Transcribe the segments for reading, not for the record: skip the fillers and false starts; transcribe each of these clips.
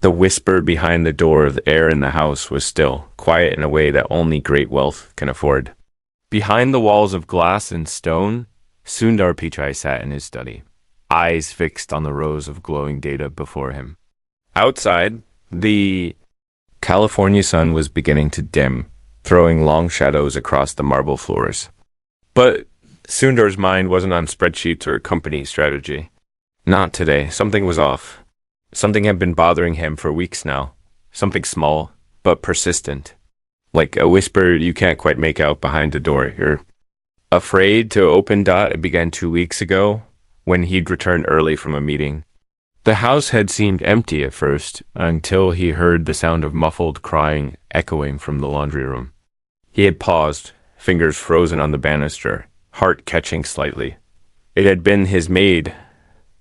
The whisper behind the door of the air in the house was still, quiet in a way that only great wealth can afford. Behind the walls of glass and stone, Sundar Pichai sat in his study, eyes fixed on the rows of glowing data before him. Outside, the California sun was beginning to dim, throwing long shadows across the marble floors. But Sundar's mind wasn't on spreadsheets or company strategy. Not today. Something was off. Something had been bothering him for weeks now. Something small, but persistent. Like a whisper you can't quite make out behind the door. You're afraid to open. It began 2 weeks ago, when he'd returned early from a meeting. The house had seemed empty at first, until he heard the sound of muffled crying echoing from the laundry room. He had paused, fingers frozen on the banister, heart catching slightly. It had been his maid,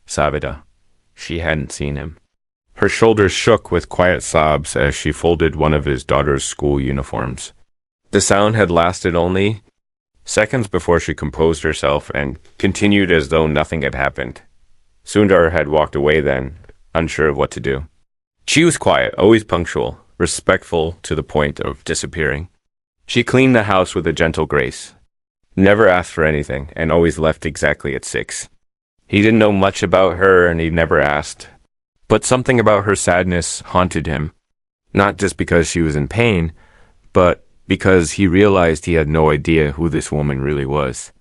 Savita. She hadn't seen him. Her shoulders shook with quiet sobs as she folded one of his daughter's school uniforms. The sound had lasted only seconds before she composed herself and continued as though nothing had happened. Sundar had walked away then, unsure of what to do. She was quiet, always punctual, respectful to the point of disappearing. She cleaned the house with a gentle grace, never asked for anything, and always left exactly at 6. He didn't know much about her, and he never asked. But something about her sadness haunted him, not just because she was in pain, but because he realized he had no idea who this woman really was.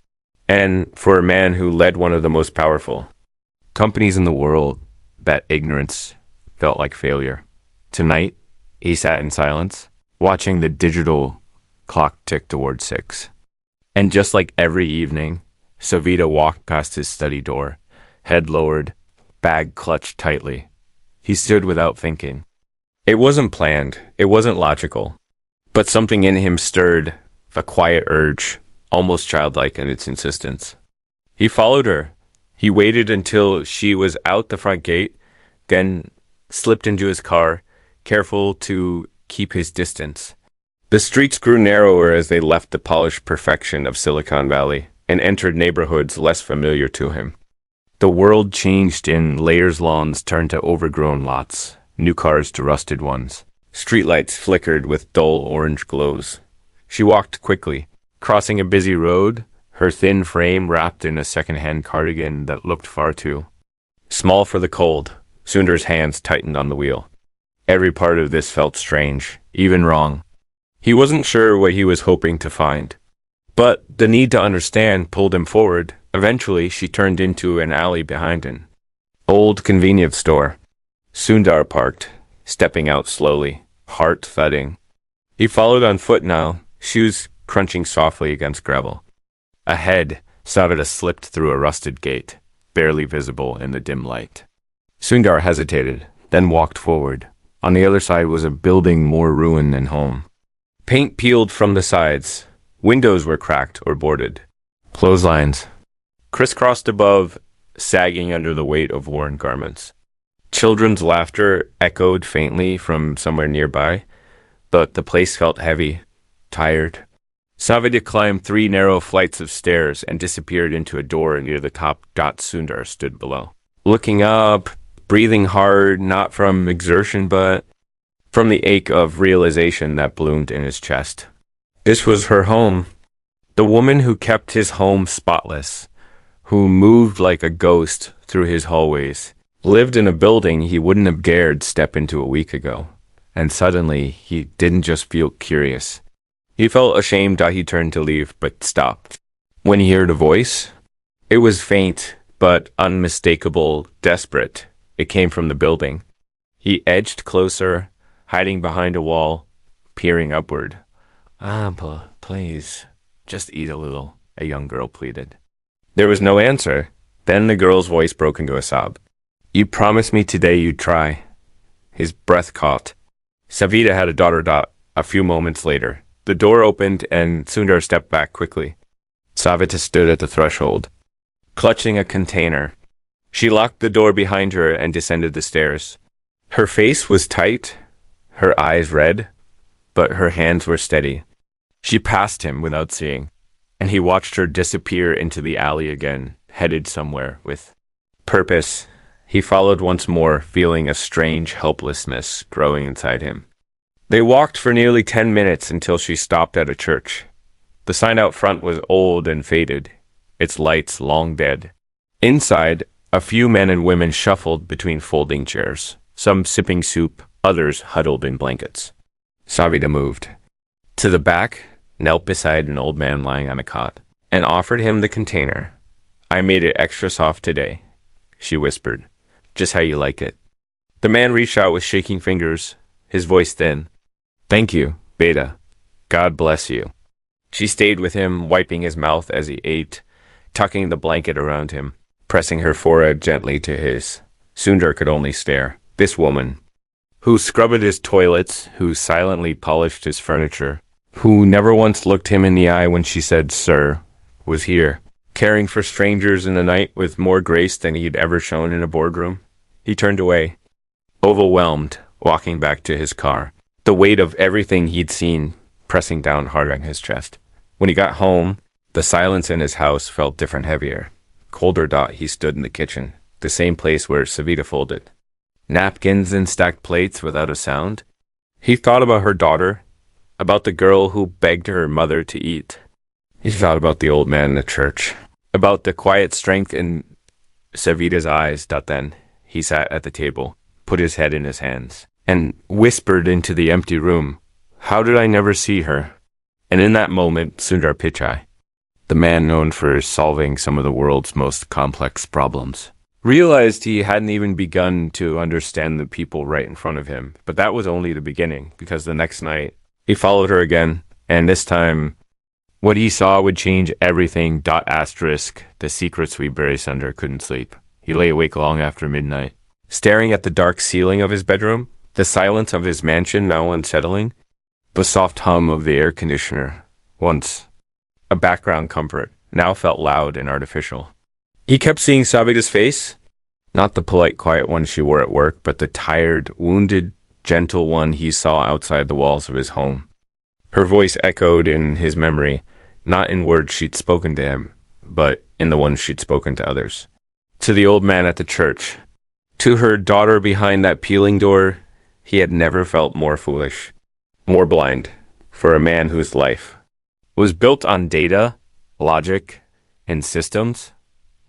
And for a man who led one of the most powerful companies in the world, that ignorance felt like failure. Tonight, he sat in silence, watching the digital clock tick toward 6. And just like every evening, Savita walked past his study door, head lowered, bag clutched tightly. He stood without thinking. It wasn't planned, it wasn't logical, but something in him stirred, a quiet urge, almost childlike in its insistence. He followed her. He waited until she was out the front gate, then slipped into his car, careful to keep his distance. The streets grew narrower as they left the polished perfection of Silicon Valley and entered neighborhoods less familiar to him. The world changed in layers. Lawns turned to overgrown lots, new cars to rusted ones. Streetlights flickered with dull orange glows. She walked quickly, crossing a busy road, her thin frame wrapped in a second-hand cardigan that looked far too small for the cold. Sundar's hands tightened on the wheel. Every part of this felt strange, even wrong. He wasn't sure what he was hoping to find, but the need to understand pulled him forward. Eventually, she turned into an alley behind him. Old convenience store. Sundar parked, stepping out slowly, heart thudding. He followed on foot now, shoes crunching softly against gravel. Ahead, Savita slipped through a rusted gate, barely visible in the dim light. Sundar hesitated, then walked forward. On the other side was a building more ruin than home. Paint peeled from the sides. Windows were cracked or boarded. Clotheslines crisscrossed above, sagging under the weight of worn garments. Children's laughter echoed faintly from somewhere nearby, but the place felt heavy, tired. Savita climbed 3 narrow flights of stairs and disappeared into a door near the top. Sundar stood below, looking up, breathing hard, not from exertion, but from the ache of realization that bloomed in his chest. This was her home. The woman who kept his home spotless, who moved like a ghost through his hallways, lived in a building he wouldn't have dared step into a week ago. And suddenly, he didn't just feel curious. He felt ashamed that he turned to leave, but stopped. When he heard a voice, it was faint, but unmistakable, desperate. It came from the building. He edged closer, hiding behind a wall, peering upward. Please, just eat a little, a young girl pleaded. There was no answer. Then the girl's voice broke into a sob. You promised me today you'd try. His breath caught. Savita had a daughter. A few moments later, the door opened and Sundar stepped back quickly. Savita stood at the threshold, clutching a container. She locked the door behind her and descended the stairs. Her face was tight, her eyes red, but her hands were steady. She passed him without seeing, and he watched her disappear into the alley again, headed somewhere with purpose. He followed once more, feeling a strange helplessness growing inside him. They walked for nearly 10 minutes until she stopped at a church. The sign out front was old and faded, its lights long dead. Inside, a few men and women shuffled between folding chairs, some sipping soup, others huddled in blankets. Savita moved to the back, knelt beside an old man lying on a cot, and offered him the container. "I made it extra soft today," she whispered, "just how you like it." The man reached out with shaking fingers, his voice thin. "Thank you, Beta. God bless you." She stayed with him, wiping his mouth as he ate, tucking the blanket around him, pressing her forehead gently to his. Sundar could only stare. This woman, who scrubbed his toilets, who silently polished his furniture, who never once looked him in the eye when she said, "Sir," was here, caring for strangers in the night with more grace than he'd ever shown in a boardroom. He turned away, overwhelmed, walking back to his car, the weight of everything he'd seen pressing down hard on his chest. When he got home, the silence in his house felt different, heavier. Colder. He stood in the kitchen, the same place where Savita folded napkins and stacked plates without a sound. He thought about her daughter, about the girl who begged her mother to eat. He thought about the old man in the church, about the quiet strength in Savita's eyes. Then he sat at the table, put his head in his hands, and whispered into the empty room, "How did I never see her?" And in that moment, Sundar Pichai, the man known for solving some of the world's most complex problems, realized he hadn't even begun to understand the people right in front of him. But that was only the beginning, because the next night, he followed her again, and this time, what he saw would change everything. Asterisk, the secrets we bury asunder couldn't sleep. He lay awake long after midnight, staring at the dark ceiling of his bedroom, the silence of his mansion now unsettling, the soft hum of the air conditioner, once a background comfort, now felt loud and artificial. He kept seeing Savita's face, not the polite, quiet one she wore at work, but the tired, wounded, gentle one he saw outside the walls of his home. Her voice echoed in his memory, not in words she'd spoken to him, but in the ones she'd spoken to others. To the old man at the church, to her daughter behind that peeling door, he had never felt more foolish, more blind, for a man whose life was built on data, logic, and systems.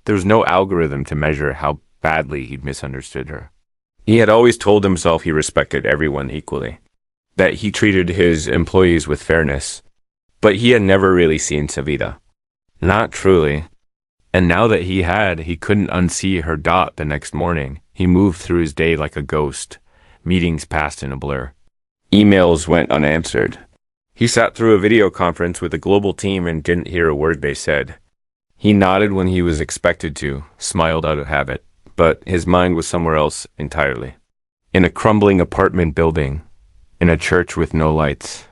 There was no algorithm to measure how badly he'd misunderstood her. He had always told himself he respected everyone equally, that he treated his employees with fairness, but he had never really seen Savita. Not truly. And now that he had, he couldn't unsee her. The next morning, he moved through his day like a ghost. Meetings passed in a blur. Emails went unanswered. He sat through a video conference with a global team and didn't hear a word they said. He nodded when he was expected to, smiled out of habit, but his mind was somewhere else entirely. In a crumbling apartment building, in a church with no lights,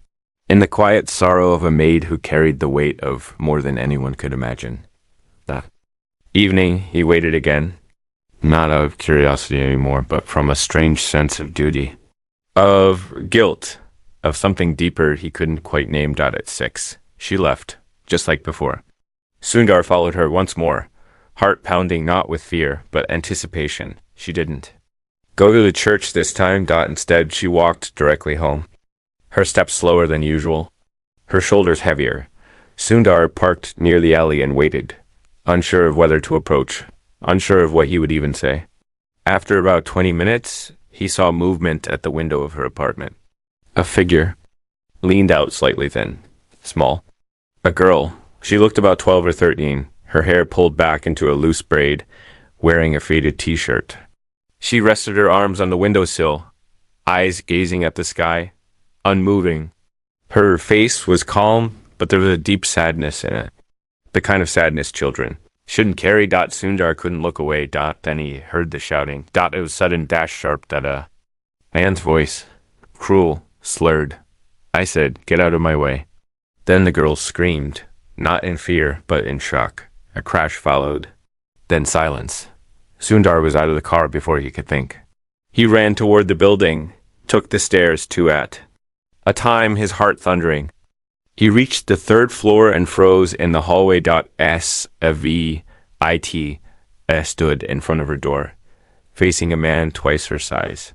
in the quiet sorrow of a maid who carried the weight of more than anyone could imagine. That evening, he waited again, not out of curiosity anymore, but from a strange sense of duty, of guilt, of something deeper he couldn't quite name. At 6, she left, just like before. Sundar followed her once more, heart pounding not with fear, but anticipation. She didn't go to the church this time. Instead, she walked directly home, her steps slower than usual, her shoulders heavier. Sundar parked near the alley and waited, unsure of whether to approach, unsure of what he would even say. After about 20 minutes, he saw movement at the window of her apartment. A figure leaned out, slightly thin, small. A girl. She looked about 12 or 13, her hair pulled back into a loose braid, wearing a faded t-shirt. She rested her arms on the windowsill, eyes gazing at the sky, unmoving. Her face was calm, but there was a deep sadness in it, the kind of sadness children shouldn't carry. Sundar couldn't look away. Then he heard the shouting. It was sudden, sharp. A man's voice, cruel, slurred. I said, "Get out of my way." Then the girl screamed, not in fear, but in shock. A crash followed. Then silence. Sundar was out of the car before he could think. He ran toward the building, took the stairs, two at a time, his heart thundering. He reached the 3rd floor and froze in the hallway. Savita stood in front of her door, facing a man twice her size.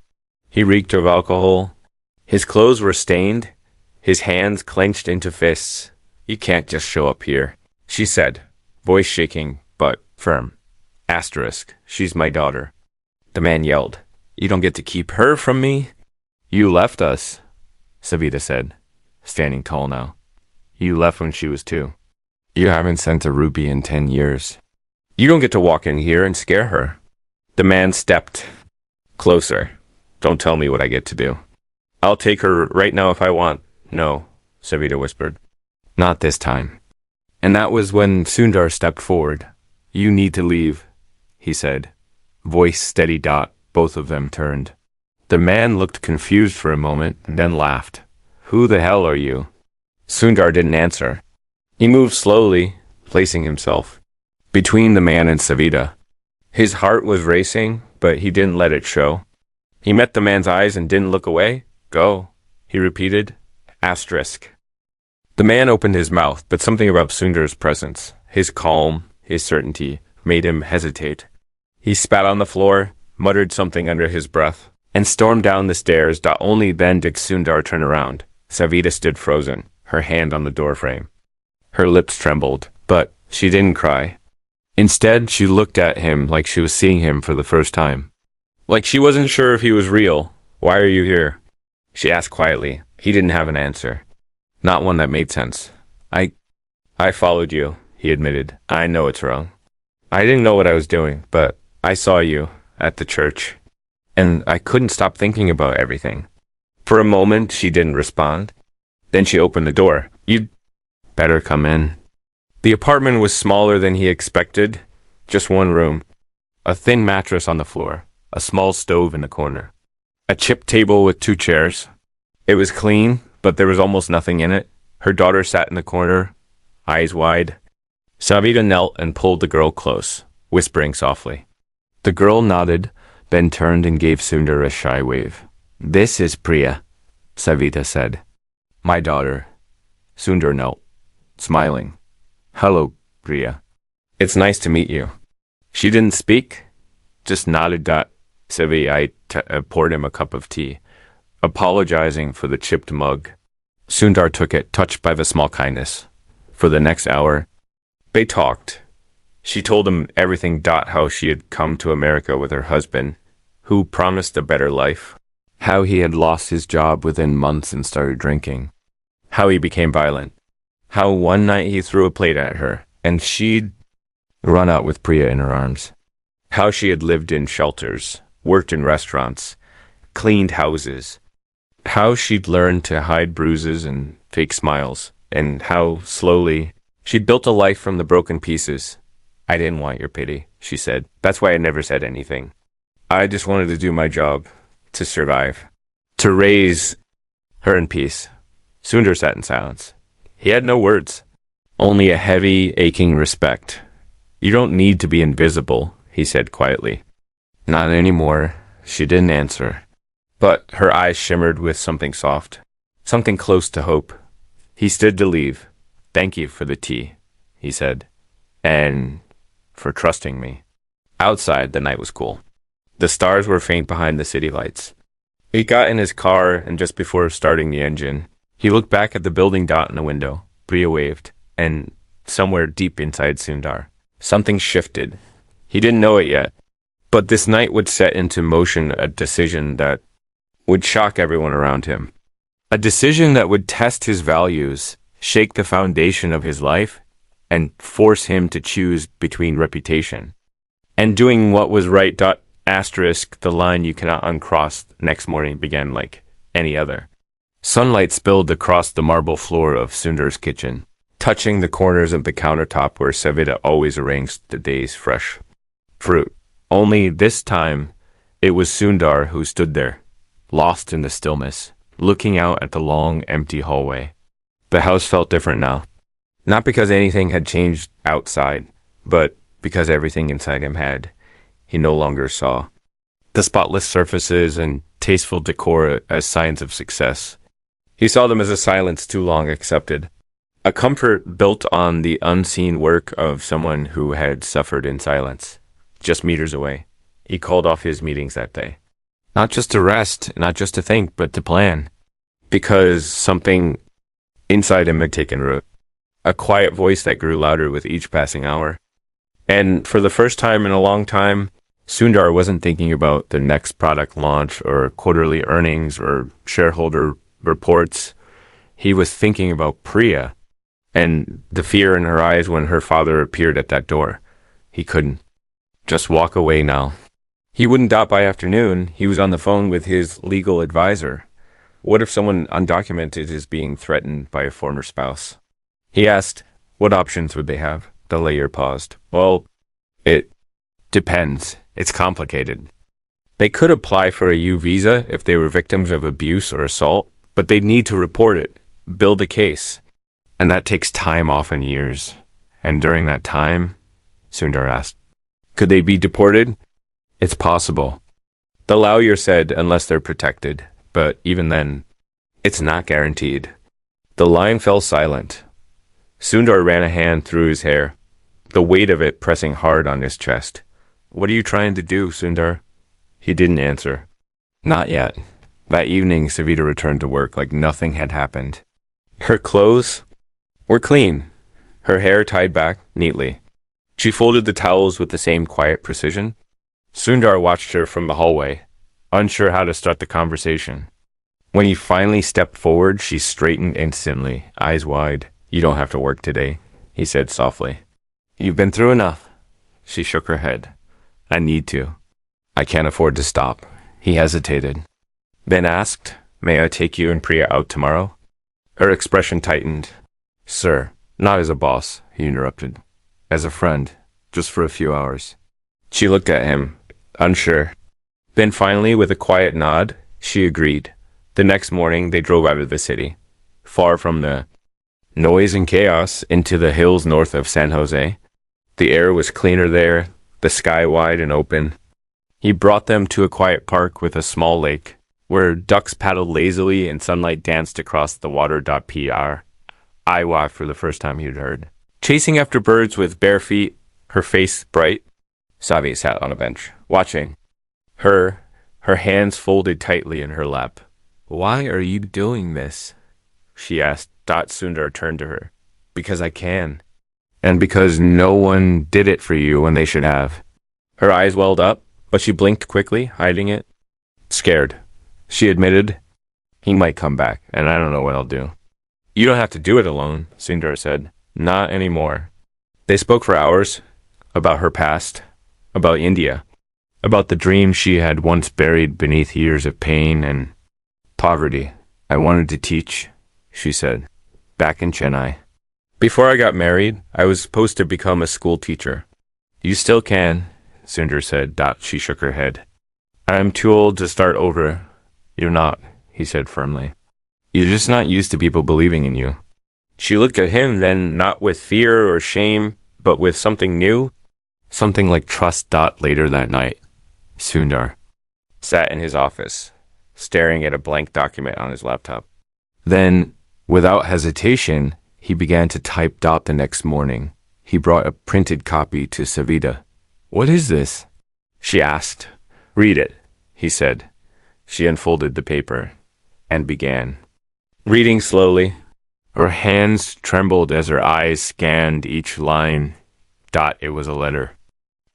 He reeked of alcohol. His clothes were stained, his hands clenched into fists. "You can't just show up here," she said, voice shaking but firm. Asterisk, she's my daughter. The man yelled, "You don't get to keep her from me." "You left us," Savita said, standing tall now. "You left when she was 2. You haven't sent a rupee in 10 years. You don't get to walk in here and scare her." The man stepped closer. "Don't tell me what I get to do." "I'll take her right now if I want." "No," Savita whispered. "Not this time." And that was when Sundar stepped forward. "You need to leave," he said. Voice steady. Both of them turned. The man looked confused for a moment, then laughed. "Who the hell are you?" Sundar didn't answer. He moved slowly, placing himself between the man and Savita. His heart was racing, but he didn't let it show. He met the man's eyes and didn't look away. "Go," he repeated. Asterisk. The man opened his mouth, but something about Sundar's presence, his calm, his certainty, made him hesitate. He spat on the floor, muttered something under his breath, and stormed down the stairs. Only then did Sundar turn around. Savita stood frozen, her hand on the doorframe. Her lips trembled, but she didn't cry. Instead, she looked at him like she was seeing him for the first time. Like she wasn't sure if he was real. "Why are you here?" she asked quietly. He didn't have an answer. Not one that made sense. I followed you," he admitted. "I know it's wrong. I didn't know what I was doing, but I saw you at the church, and I couldn't stop thinking about everything." For a moment, she didn't respond. Then she opened the door. "You'd better come in." The apartment was smaller than he expected. Just one room. A thin mattress on the floor. A small stove in the corner. A chipped table with 2 chairs. It was clean, but there was almost nothing in it. Her daughter sat in the corner, eyes wide. Savita knelt and pulled the girl close, whispering softly. The girl nodded, then turned and gave Sundar a shy wave. "This is Priya," Savita said. "My daughter." Sundar knelt, smiling. "Hello, Priya. It's nice to meet you." She didn't speak, just nodded. Savita poured him a cup of tea, apologizing for the chipped mug. Sundar took it, touched by the small kindness. For the next hour, they talked. She told him everything. How she had come to America with her husband, who promised a better life. How he had lost his job within months and started drinking. How he became violent. How one night he threw a plate at her, and she'd run out with Priya in her arms. How she had lived in shelters, worked in restaurants, cleaned houses. How she'd learned to hide bruises and fake smiles, and how, slowly, she'd built a life from the broken pieces. "I didn't want your pity," she said. "That's why I never said anything. I just wanted to do my job, to survive, to raise her in peace." Sundar sat in silence. He had no words, only a heavy, aching respect. "You don't need to be invisible," he said quietly. "Not anymore." She didn't answer, but her eyes shimmered with something soft, something close to hope. He stood to leave. "Thank you for the tea," he said, "and for trusting me." Outside, the night was cool. The stars were faint behind the city lights. He got in his car, and just before starting the engine, he looked back at the building. In the window, Priya waved, and somewhere deep inside Sundar, something shifted. He didn't know it yet, but this night would set into motion a decision that would shock everyone around him. A decision that would test his values, shake the foundation of his life, and force him to choose between reputation and doing what was right. Asterisk, the line you cannot uncross next morning began like any other. Sunlight spilled across the marble floor of Sundar's kitchen, touching the corners of the countertop where Savita always arranged the day's fresh fruit. Only this time, it was Sundar who stood there, lost in the stillness, looking out at the long, empty hallway. The house felt different now. Not because anything had changed outside, but because everything inside him had. He no longer saw the spotless surfaces and tasteful decor as signs of success. He saw them as a silence too long accepted, a comfort built on the unseen work of someone who had suffered in silence, just meters away. He called off his meetings that day. Not just to rest, not just to think, but to plan. Because something inside him had taken root. A quiet voice that grew louder with each passing hour. And for the first time in a long time, Sundar wasn't thinking about the next product launch or quarterly earnings or shareholder reports. He was thinking about Priya and the fear in her eyes when her father appeared at that door. He couldn't just walk away now. He wouldn't dot by afternoon. He was on the phone with his legal advisor. What if someone undocumented is being threatened by a former spouse? He asked, what options would they have? The lawyer paused. Well, it depends. It's complicated. They could apply for a U visa if they were victims of abuse or assault, but they'd need to report it, build a case. And that takes time, often years. And during that time, Sundar asked, could they be deported? It's possible. The lawyer said unless they're protected, but even then, it's not guaranteed. The line fell silent. Sundar ran a hand through his hair, the weight of it pressing hard on his chest. What are you trying to do, Sundar? He didn't answer. Not yet. That evening, Savita returned to work like nothing had happened. Her clothes were clean, her hair tied back neatly. She folded the towels with the same quiet precision. Sundar watched her from the hallway, unsure how to start the conversation. When he finally stepped forward, she straightened instantly, eyes wide. You don't have to work today, he said softly. You've been through enough. She shook her head. I need to. I can't afford to stop. He hesitated, then asked, may I take you and Priya out tomorrow? Her expression tightened. Sir, not as a boss, he interrupted. As a friend, just for a few hours. She looked at him, unsure. Then finally, with a quiet nod, she agreed. The next morning, they drove out of the city, far from the noise and chaos, into the hills north of San Jose. The air was cleaner there, the sky wide and open. He brought them to a quiet park with a small lake, where ducks paddled lazily and sunlight danced across the water.pr. Iowa for the first time he'd heard. Chasing after birds with bare feet, her face bright, Savi sat on a bench, watching. Her hands folded tightly in her lap. Why are you doing this? She asked. Sundar turned to her. Because I can. And because no one did it for you when they should have. Her eyes welled up, but she blinked quickly, hiding it. Scared. She admitted, he might come back, and I don't know what I'll do. You don't have to do it alone, Sundar said. Not anymore. They spoke for hours, about her past, about India, about the dreams she had once buried beneath years of pain and poverty. I wanted to teach, she said, back in Chennai. Before I got married, I was supposed to become a school teacher. You still can, Sundar said. She shook her head. I'm too old to start over. You're not, he said firmly. You're just not used to people believing in you. She looked at him then, not with fear or shame, but with something new, something like trust. Later that night, Sundar sat in his office, staring at a blank document on his laptop. Then, without hesitation, he began to type. The next morning, he brought a printed copy to Savita. What is this? She asked. Read it, he said. She unfolded the paper and began. Reading slowly, her hands trembled as her eyes scanned each line. It was a letter,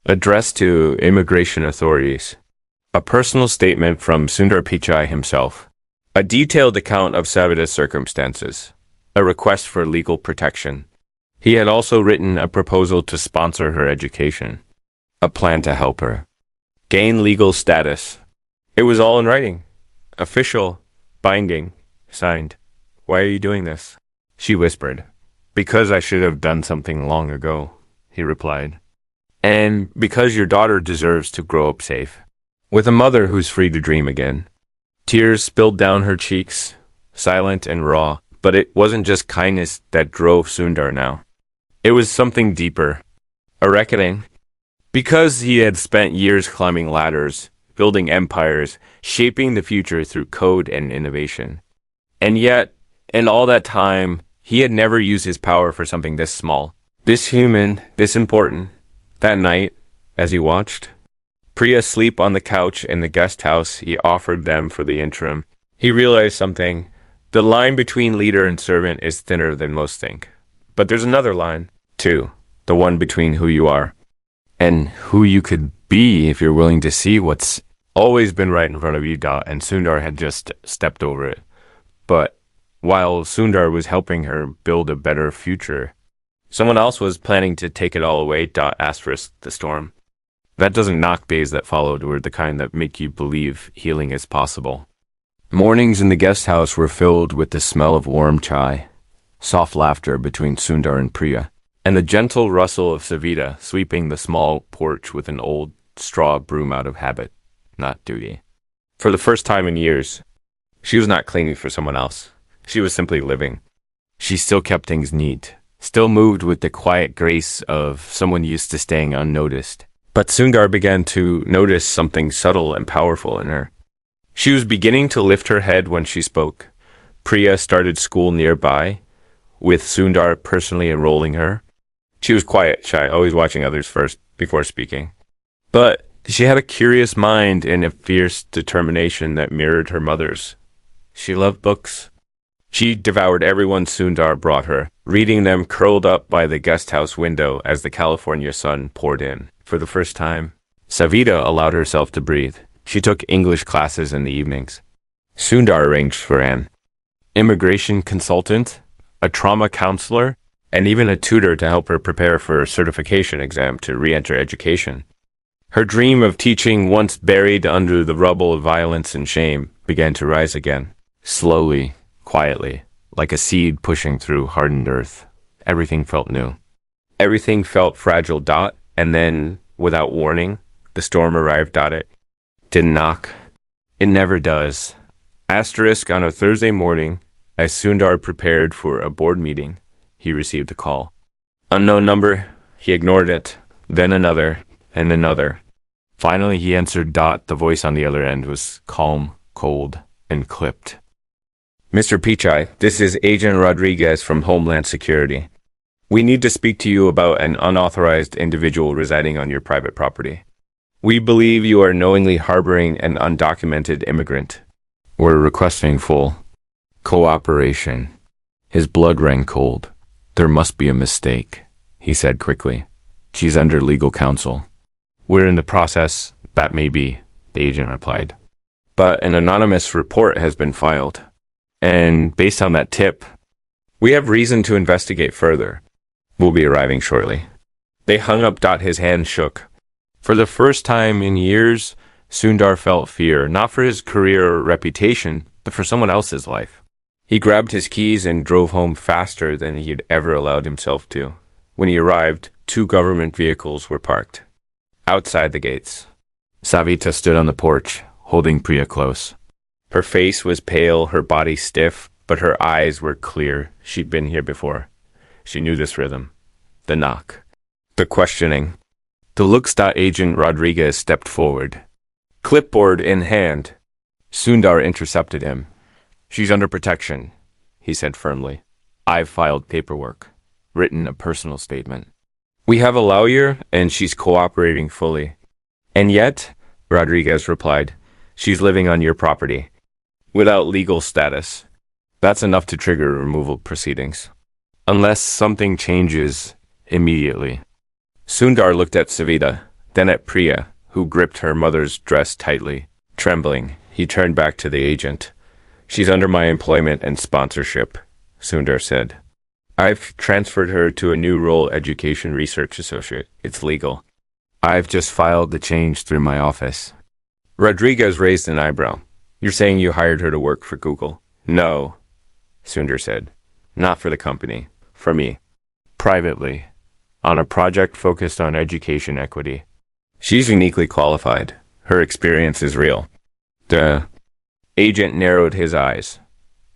addressed to immigration authorities. A personal statement from Sundar Pichai himself. A detailed account of Savita's circumstances. A request for legal protection. He had also written a proposal to sponsor her education. A plan to help her gain legal status. It was all in writing. Official, binding, signed. Why are you doing this? She whispered. Because I should have done something long ago, he replied. And because your daughter deserves to grow up safe, with a mother who's free to dream again. Tears spilled down her cheeks, silent and raw, but it wasn't just kindness that drove Sundar now. It was something deeper, a reckoning. Because he had spent years climbing ladders, building empires, shaping the future through code and innovation. And yet, in all that time, he had never used his power for something this small, this human, this important. That night, as he watched, Priya sleep on the couch in the guest house he offered them for the interim. He realized something. The line between leader and servant is thinner than most think. But there's another line, too. The one between who you are and who you could be if you're willing to see what's always been right in front of you, and Sundar had just stepped over it. But while Sundar was helping her build a better future, someone else was planning to take it all away, asterisk the storm. That doesn't knock days that followed were the kind that make you believe healing is possible. Mornings in the guest house were filled with the smell of warm chai, soft laughter between Sundar and Priya, and the gentle rustle of Savita sweeping the small porch with an old straw broom out of habit, not duty. For the first time in years, she was not cleaning for someone else. She was simply living. She still kept things neat, still moved with the quiet grace of someone used to staying unnoticed. But Sundar began to notice something subtle and powerful in her. She was beginning to lift her head when she spoke. Priya started school nearby, with Sundar personally enrolling her. She was quiet, shy, always watching others first before speaking. But she had a curious mind and a fierce determination that mirrored her mother's. She loved books. She devoured every one Sundar brought her, reading them curled up by the guest house window as the California sun poured in. For the first time, Savita allowed herself to breathe. She took English classes in the evenings. Sundar arranged for an immigration consultant, a trauma counselor, and even a tutor to help her prepare for a certification exam to re-enter education. Her dream of teaching, once buried under the rubble of violence and shame, began to rise again, slowly, quietly, like a seed pushing through hardened earth. Everything felt new. Everything felt fragile, and then, without warning, the storm arrived. It didn't knock. It never does. Asterisk on a Thursday morning, as Sundar prepared for a board meeting, he received a call. Unknown number. He ignored it. Then another, and another. Finally, he answered. The voice on the other end was calm, cold, and clipped. Mr. Pichai, this is Agent Rodriguez from Homeland Security. We need to speak to you about an unauthorized individual residing on your private property. We believe you are knowingly harboring an undocumented immigrant. We're requesting full cooperation. His blood ran cold. There must be a mistake, he said quickly. She's under legal counsel. We're in the process. That may be, the agent replied. But an anonymous report has been filed. And based on that tip, we have reason to investigate further. We'll be arriving shortly. They hung up. His hand shook. For the first time in years, Sundar felt fear, not for his career or reputation, but for someone else's life. He grabbed his keys and drove home faster than he had ever allowed himself to. When he arrived, 2 government vehicles were parked. Outside the gates, Savita stood on the porch, holding Priya close. Her face was pale, her body stiff, but her eyes were clear. She'd been here before. She knew this rhythm. The knock. The questioning. The looks. Agent Rodriguez stepped forward. Clipboard in hand. Sundar intercepted him. She's under protection, he said firmly. I've filed paperwork, written a personal statement. We have a lawyer, and she's cooperating fully. And yet, Rodriguez replied, she's living on your property, without legal status. That's enough to trigger removal proceedings. Unless something changes immediately. Sundar looked at Savita, then at Priya, who gripped her mother's dress tightly. Trembling, he turned back to the agent. She's under my employment and sponsorship, Sundar said. I've transferred her to a new role, education research associate. It's legal. I've just filed the change through my office. Rodriguez raised an eyebrow. You're saying you hired her to work for Google? No, Sundar said. Not for the company. For me. Privately. On a project focused on education equity. She's uniquely qualified. Her experience is real. The agent narrowed his eyes.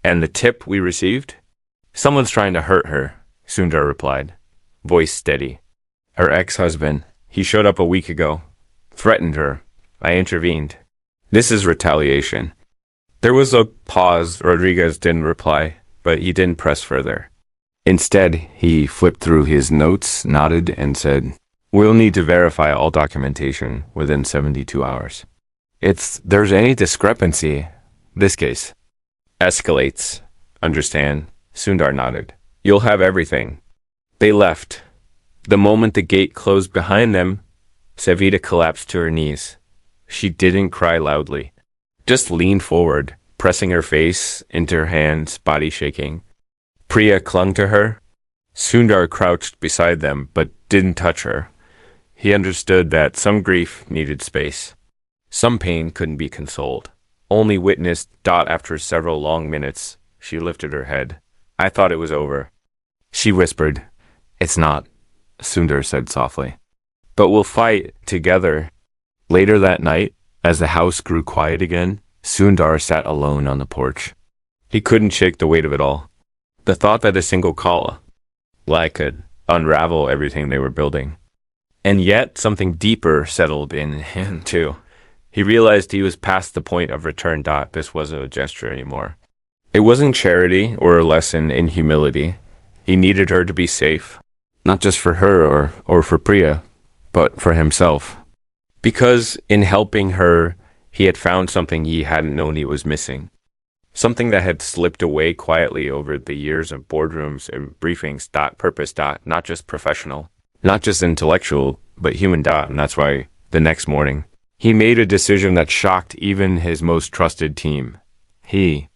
And the tip we received? Someone's trying to hurt her, Sundar replied, voice steady. Her ex-husband. He showed up a week ago. Threatened her. I intervened. This is retaliation. There was a pause. Rodriguez didn't reply, but he didn't press further. Instead, he flipped through his notes, nodded, and said, We'll need to verify all documentation within 72 hours. If there's any discrepancy, this case escalates. Understand? Sundar nodded. You'll have everything. They left. The moment the gate closed behind them, Savita collapsed to her knees. She didn't cry loudly, just leaned forward, pressing her face into her hands, body shaking. Priya clung to her. Sundar crouched beside them, but didn't touch her. He understood that some grief needed space. Some pain couldn't be consoled. Only witnessed Dot after several long minutes. She lifted her head. I thought it was over. She whispered. It's not, Sundar said softly. But we'll fight together. Later that night, as the house grew quiet again, Sundar sat alone on the porch. He couldn't shake the weight of it all. The thought that a single call could unravel everything they were building. And yet, something deeper settled in him, too. He realized he was past the point of return. This wasn't a gesture anymore. It wasn't charity or a lesson in humility. He needed her to be safe. Not just for her or for Priya, but for himself. Because in helping her, he had found something he hadn't known he was missing. Something that had slipped away quietly over the years of boardrooms and briefings. Purpose. Not just professional. Not just intellectual, but human. And that's why the next morning, he made a decision that shocked even his most trusted team. He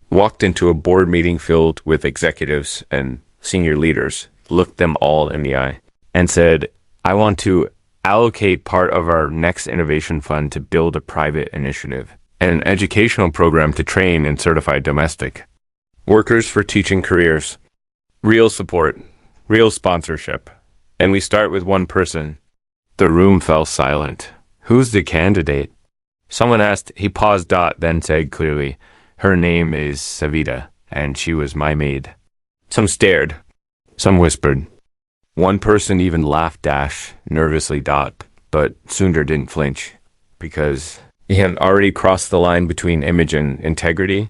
walked into a board meeting filled with executives and senior leaders, looked them all in the eye, and said, I want to allocate part of our next innovation fund to build a private initiative, and an educational program to train and certify domestic workers for teaching careers. Real support, real sponsorship. And we start with one person. The room fell silent. Who's the candidate? Someone asked. He paused. Then said clearly, her name is Savita, and she was my maid. Some stared. Some whispered. One person even laughed nervously. But Sundar didn't flinch, because he had already crossed the line between image and integrity,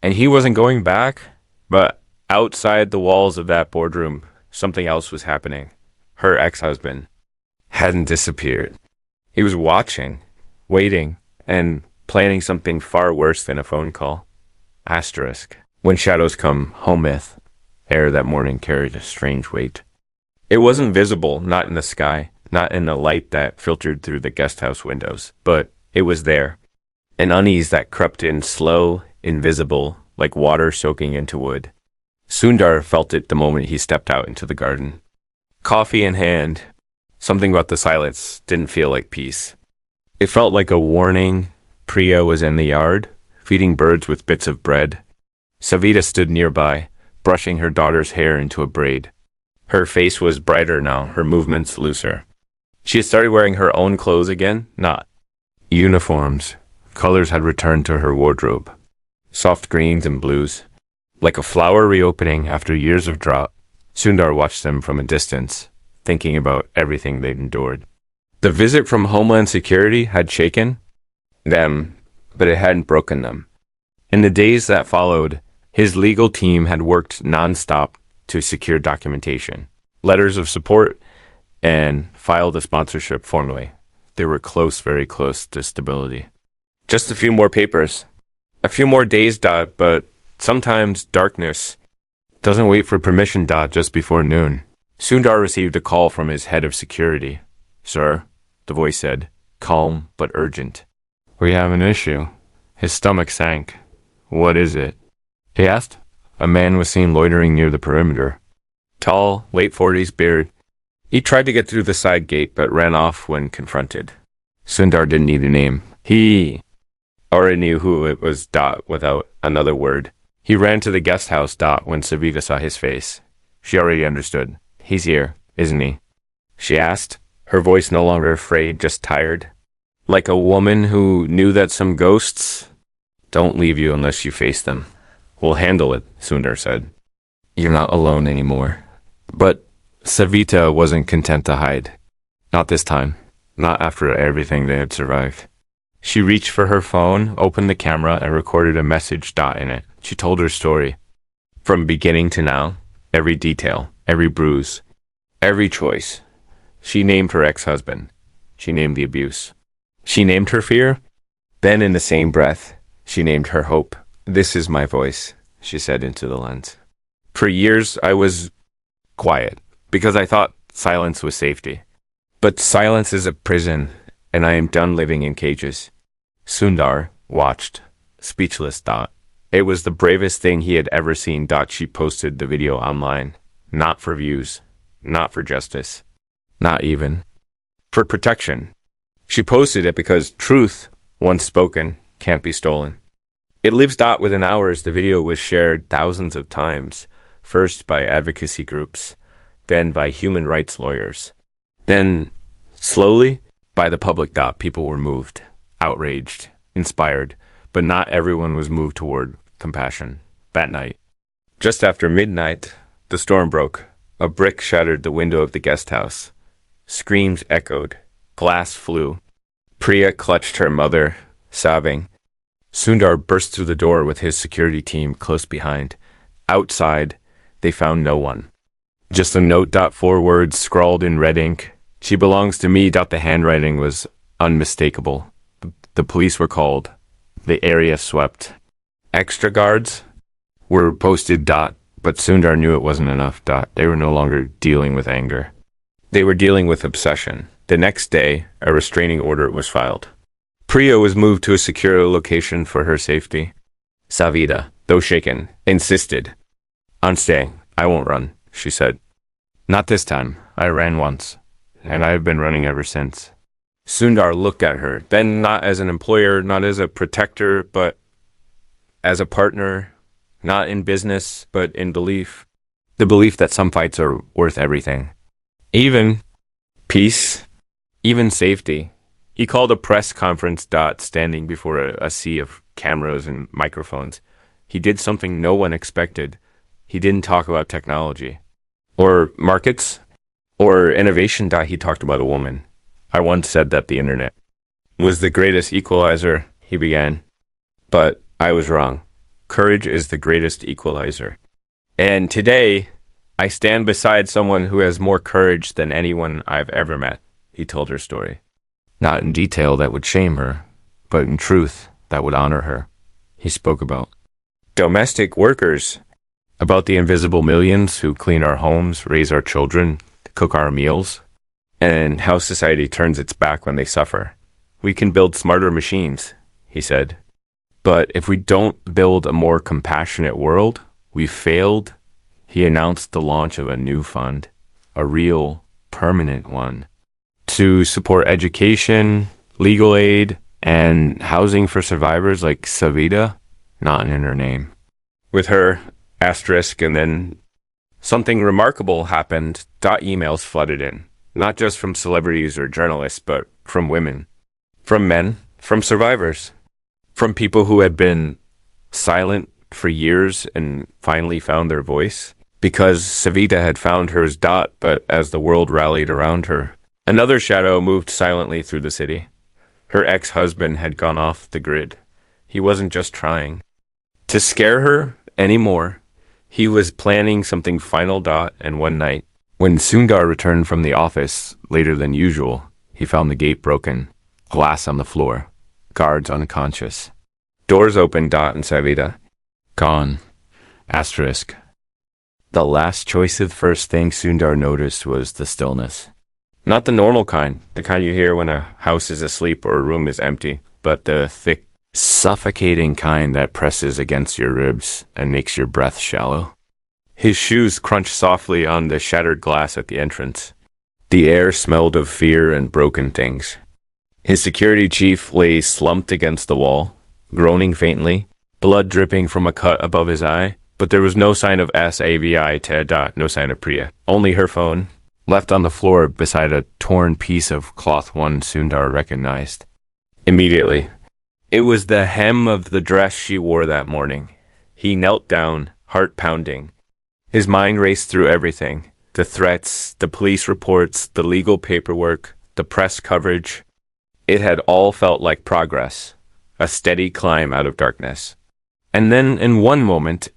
and he wasn't going back. But outside the walls of that boardroom, something else was happening. Her ex-husband hadn't disappeared. He was watching, waiting, and planning something far worse than a phone call. Asterisk. When shadows come, home myth. Air that morning carried a strange weight. It wasn't visible, not in the sky, not in the light that filtered through the guest house windows, but it was there. An unease that crept in slow, invisible, like water soaking into wood. Sundar felt it the moment he stepped out into the garden. Coffee in hand, something about the silence didn't feel like peace. It felt like a warning. Priya was in the yard, feeding birds with bits of bread. Savita stood nearby, brushing her daughter's hair into a braid. Her face was brighter now, her movements looser. She had started wearing her own clothes again, not uniforms. Colors had returned to her wardrobe. Soft greens and blues. Like a flower reopening after years of drought. Sundar watched them from a distance, thinking about everything they'd endured. The visit from Homeland Security had shaken them, but it hadn't broken them. In the days that followed, his legal team had worked nonstop to secure documentation, letters of support, and filed a sponsorship formally. They were close, very close to stability. Just a few more papers. A few more days. But sometimes darkness doesn't wait for permission. Just before noon, Sundar received a call from his head of security. Sir, the voice said, calm but urgent. We have an issue. His stomach sank. What is it? He asked. A man was seen loitering near the perimeter. Tall, late 40s, beard. He tried to get through the side gate, but ran off when confronted. Sundar didn't need a name. He already knew who it was. Without another word. He ran to the guest house. When Savita saw his face. She already understood. He's here, isn't he? She asked, her voice no longer afraid, just tired. Like a woman who knew that some ghosts don't leave you unless you face them. We'll handle it, Sundar said. You're not alone anymore. But Savita wasn't content to hide. Not this time. Not after everything they had survived. She reached for her phone, opened the camera, and recorded a message. In it. She told her story. From beginning to now, every detail, every bruise, every choice. She named her ex-husband. She named the abuse. She named her fear. Then in the same breath, she named her hope. This is my voice, she said into the lens. For years, I was quiet because I thought silence was safety. But silence is a prison, and I am done living in cages. Sundar watched, speechless. It was the bravest thing he had ever seen. She posted the video online, not for views, not for justice, not even for protection. She posted it because truth, once spoken, can't be stolen. It lives. Within hours, the video was shared thousands of times, first by advocacy groups, then by human rights lawyers. Then, slowly, by the public. People were moved, outraged, inspired, but not everyone was moved toward compassion. That night, just after midnight, the storm broke. A brick shattered the window of the guest house. Screams echoed. Glass flew. Priya clutched her mother, sobbing. Sundar burst through the door with his security team close behind. Outside, they found no one. Just a note. 4 words scrawled in red ink. She belongs to me. The handwriting was unmistakable. The police were called. The area swept. Extra guards were posted. But Sundar knew it wasn't enough. They were no longer dealing with anger. They were dealing with obsession. The next day, a restraining order was filed. Priya was moved to a secure location for her safety. Savita, though shaken, insisted. On staying. I won't run, she said. Not this time. I ran once, and I have been running ever since. Sundar looked at her, then not as an employer, not as a protector, but as a partner, not in business, but in belief. The belief that some fights are worth everything. Even peace, even safety. He called a press conference. Standing before a sea of cameras and microphones. He did something no one expected. He didn't talk about technology or markets or innovation. He talked about a woman. I once said that the internet was the greatest equalizer, he began. But I was wrong. Courage is the greatest equalizer. And today, I stand beside someone who has more courage than anyone I've ever met, he told her story. Not in detail that would shame her, but in truth that would honor her. He spoke about domestic workers, about the invisible millions who clean our homes, raise our children, cook our meals, and how society turns its back when they suffer. We can build smarter machines, he said. But if we don't build a more compassionate world, we've failed. He announced the launch of a new fund, a real, permanent one, to support education, legal aid, and housing for survivors like Savita, not in her name. With her, asterisk, and then something remarkable happened. Emails flooded in, not just from celebrities or journalists, but from women, from men, from survivors, from people who had been silent for years and finally found their voice. Because Savita had found hers. But as the world rallied around her, another shadow moved silently through the city. Her ex-husband had gone off the grid. He wasn't just trying to scare her anymore. He was planning something final. And one night, when Sundar returned from the office later than usual, he found the gate broken, glass on the floor, guards unconscious. Doors open. And Savita, gone. Asterisk. The last choice of first thing Sundar noticed was the stillness. Not the normal kind, the kind you hear when a house is asleep or a room is empty, but the thick, suffocating kind that presses against your ribs and makes your breath shallow. His shoes crunched softly on the shattered glass at the entrance. The air smelled of fear and broken things. His security chief lay slumped against the wall, groaning faintly, blood dripping from a cut above his eye. But there was no sign of Savita, no sign of Priya. Only her phone, left on the floor beside a torn piece of cloth one Sundar recognized. Immediately, it was the hem of the dress she wore that morning. He knelt down, heart pounding. His mind raced through everything. The threats, the police reports, the legal paperwork, the press coverage. It had all felt like progress, a steady climb out of darkness. And then in one moment,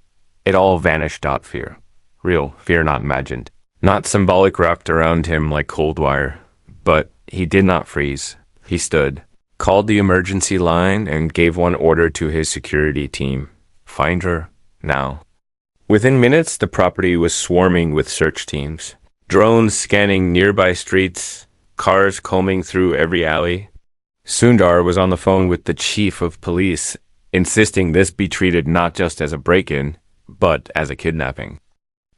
it all vanished. Fear. Real fear, not imagined. Not symbolic wrapped around him like cold wire. But he did not freeze. He stood, called the emergency line, and gave one order to his security team. Find her, now. Within minutes, the property was swarming with search teams. Drones scanning nearby streets, cars combing through every alley. Sundar was on the phone with the chief of police, insisting this be treated not just as a break-in, but as a kidnapping.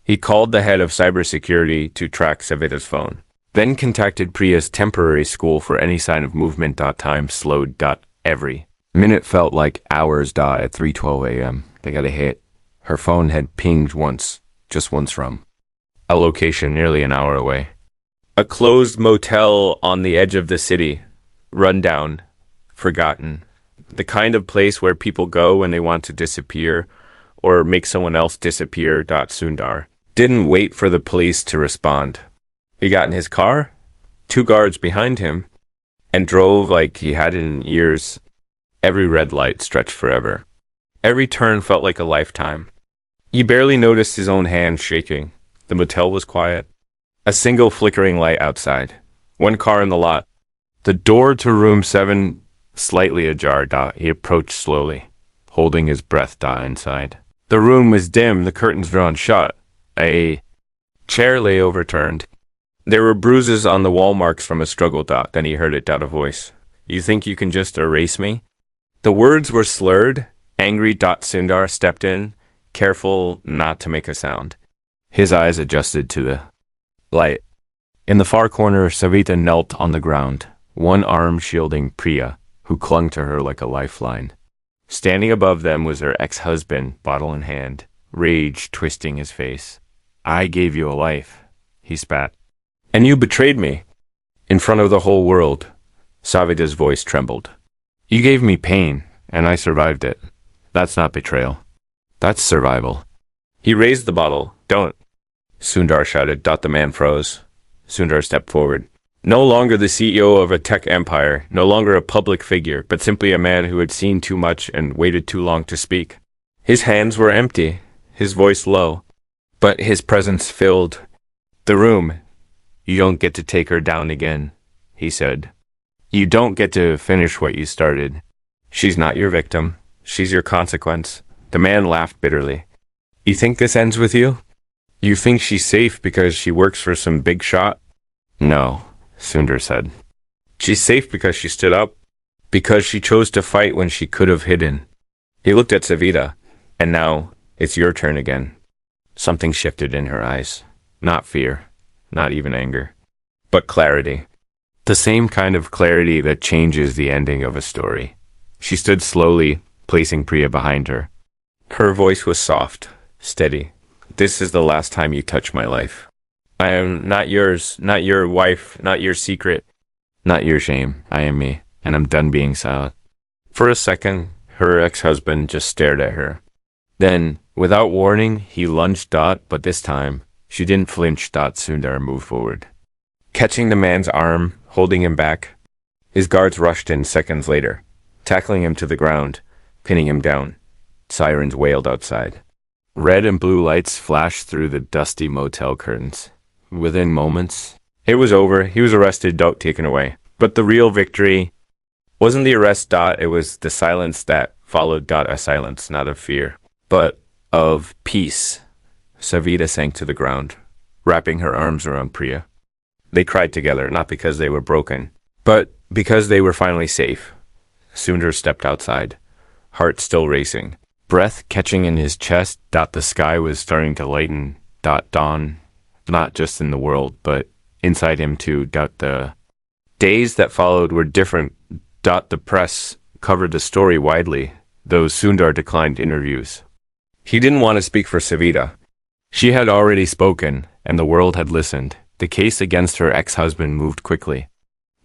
He called the head of cybersecurity to track Savita's phone, then contacted Priya's temporary school for any sign of movement. Time slowed. Every minute felt like hours. At 3:12 a.m., they got a hit. Her phone had pinged once, just once from a location nearly an hour away. A closed motel on the edge of the city, run down, forgotten. The kind of place where people go when they want to disappear or make someone else disappear. Sundar didn't wait for the police to respond. He got in his car, 2 guards behind him, and drove like he hadn't in years. Every red light stretched forever. Every turn felt like a lifetime. He barely noticed his own hands shaking. The motel was quiet. A single flickering light outside. 1 car in the lot. The door to room 7 slightly ajar. He approached slowly, holding his breath. Inside. The room was dim, the curtains drawn shut. A chair lay overturned. There were bruises on the wall, marks from a struggle. Then he heard it. A voice. You think you can just erase me? The words were slurred. Angry. Sundar stepped in, careful not to make a sound. His eyes adjusted to the light. In the far corner, Savita knelt on the ground, one arm shielding Priya, who clung to her like a lifeline. Standing above them was her ex-husband, bottle in hand, rage twisting his face. I gave you a life, he spat. And you betrayed me. In front of the whole world. Savita's voice trembled. You gave me pain, and I survived it. That's not betrayal. That's survival. He raised the bottle. Don't. Sundar shouted. The man froze. Sundar stepped forward. No longer the CEO of a tech empire, no longer a public figure, but simply a man who had seen too much and waited too long to speak. His hands were empty, his voice low, but his presence filled the room. You don't get to take her down again, he said. You don't get to finish what you started. She's not your victim. She's your consequence. The man laughed bitterly. You think this ends with you? You think she's safe because she works for some big shot? No, Sundar said. She's safe because she stood up, because she chose to fight when she could have hidden. He looked at Savita, and now it's your turn again. Something shifted in her eyes. Not fear, not even anger, but clarity. The same kind of clarity that changes the ending of a story. She stood slowly, placing Priya behind her. Her voice was soft, steady. This is the last time you touch my life. I am not yours, not your wife, not your secret, not your shame. I am me, and I'm done being silent. For a second, her ex-husband just stared at her. Then, without warning, he lunged. But this time, she didn't flinch. Sundar moved forward, catching the man's arm, holding him back. His guards rushed in seconds later, tackling him to the ground, pinning him down. Sirens wailed outside. Red and blue lights flashed through the dusty motel curtains. Within moments, it was over. He was arrested. Taken away. But the real victory wasn't the arrest. It was the silence that followed. A silence, not of fear, but of peace. Savita sank to the ground, wrapping her arms around Priya. They cried together, not because they were broken, but because they were finally safe. Sundar stepped outside, heart still racing, breath catching in his chest. The sky was starting to lighten. Dawn, not just in the world, but inside him too. The days that followed were different. The press covered the story widely, though Sundar declined interviews. He didn't want to speak for Savita. She had already spoken, and the world had listened. The case against her ex-husband moved quickly.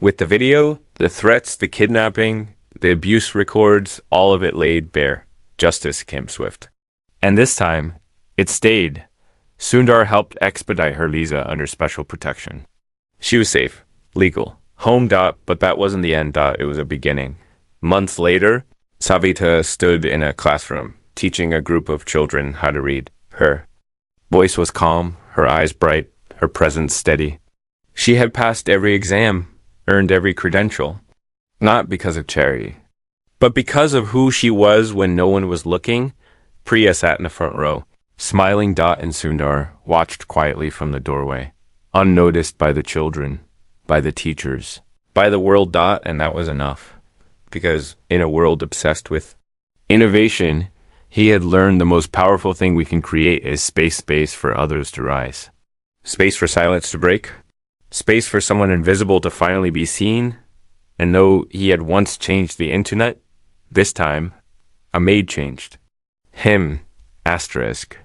With the video, the threats, the kidnapping, the abuse records, all of it laid bare. Justice came swift. And this time, it stayed. Sundar helped expedite her visa under special protection. She was safe, legal, home. But that wasn't the end. It was a beginning. Months later, Savita stood in a classroom, teaching a group of children how to read. Her voice was calm, her eyes bright, her presence steady. She had passed every exam, earned every credential, not because of charity, but because of who she was when no one was looking. Priya sat in the front row. Smiling Dot and Sundar watched quietly from the doorway, unnoticed by the children, by the teachers, by the world. Dot, and that was enough. Because in a world obsessed with innovation, he had learned the most powerful thing we can create is space for others to rise. Space for silence to break. Space for someone invisible to finally be seen. And though he had once changed the internet, this time, a maid changed. Him, asterisk.